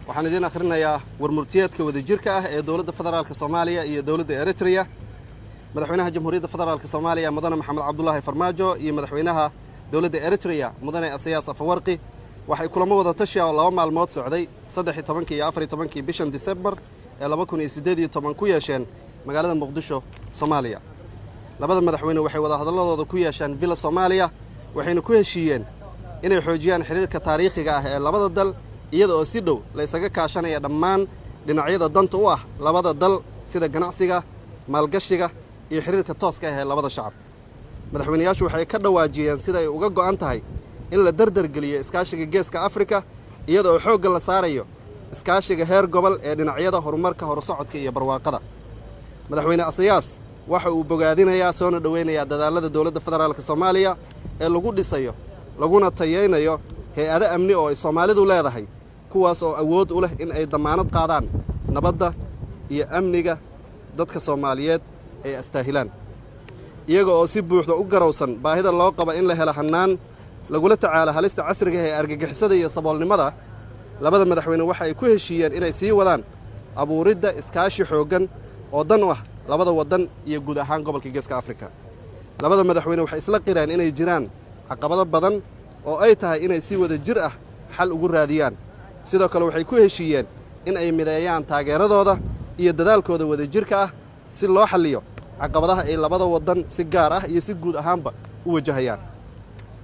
waxaan idin akhrinayaa warmurtiyeedka wadajirka ah ee dowladda federaalka Soomaaliya iyo dowladda Eritrea. madaxweynaha Jamhuuriyadda Federaalka Soomaaliya Mudane Maxamed Cabdullaahi Farmaajo iyo madaxweynaha dowladda Eritrea Mudane Isayaas Afwerqi waxay kulamo wada tashi ah oo 2 maalmood socday 13 iyo 14 bishan December ee 2018 ku yeesheen magaalada Muqdisho, Soomaaliya. labada madaxweyne waxay wada hadalladooda ku yeesheen Villa Soomaaliya waxayna ku heshiiyeen inay xoojiyaan xiriirka taariikhiga ah ee labada dal iyada oo si dhow la isaga kaashanaya dhammaan dhinacyada danta u ah labada dal sida ganacsiga, maalgashiga iyo xiriirka tooska ah ee labada shacab. madaxweynayaashu waxay ka dhawaajiyeen sida ay uga go'an tahay in la dardargeliyo iskaashiga Geeska Afrika iyada oo xoogga la saarayo iskaashiga heer gobol ee dhinacyada horumarka horsocodka iyo barwaaqada. madaxweyne Isayaas waxa uu bogaadinayaa soo dhaweynayaa dadaalada dowladda federaalka Soomaaliya ee lagu dhisayo laguna tayeynayo hay'ado amni oo ay Soomaalidu leedahay kuwaas oo awood u leh in ay damaanad qaadaan nabadda iyo amniga dadka Soomaaliyeed ay astaahilaan iyaga oo si buuxda u garowsan baahida loo qabo in la helo hannaan lagula tacaalo halista casriga ah ee argagixisada iyo saboolnimada. labada madaxweyne waxa ay ku heshiiyeen inay sii wadaan abuuridda iskaashi xooggan oo dan u ah labada wadan iyo guud ahaan gobolka Geeska Afrika. labada madaxweyne waxay isla qireen inay jiraan caqabado badan oo ay tahay inay si wada jir ah xal ugu raadiyaan. sidoo kale waxay ku heshiiyeen in ay mideeyaan taageeradooda iyo dadaalkooda wada jirka ah si loo xalliyo caqabadaha ay labada wadan si gaar ah iyo si guud ahaanba u wajahayaan.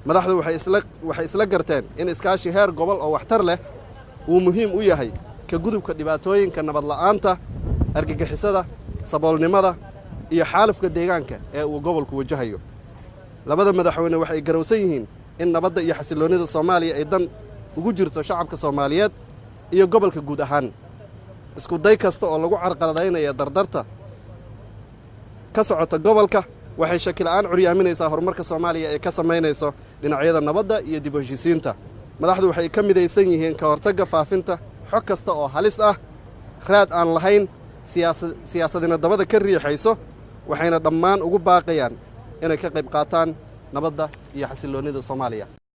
madaxdu waxay isla garteen in iskaashi heer gobol oo waxtar leh uu muhiim u yahay ka gudubka dhibaatooyinka nabad la'aanta, argagixisada, saboolnimada iyo xaalufka deegaanka ee uu gobolku wajahayo. labada madaxweyne waxay garowsan yihiin in nabadda iyo xasiloonida Soomaaliya ay dan ugu jirto shacabka Soomaaliyeed iyo gobolka guud ahaan. isku day kasta oo lagu carqaladeynayo dardarta ka socota gobolka waxay shaki la'aan curyaaminaysaa horumarka Soomaaliya ee ka sameynayso dhinacyada nabadda iyo dib u heshiisiinta. madaxdu waxay ka midaysan yihiin ka hortagga faafinta xog kasta oo halis ah, raad aan lahayn, siyaasadina dabada ka riixayso, waxayna dhammaan ugu baaqayaan inay ka qayb qaataan nabadda iyo xasiloonida Soomaaliya.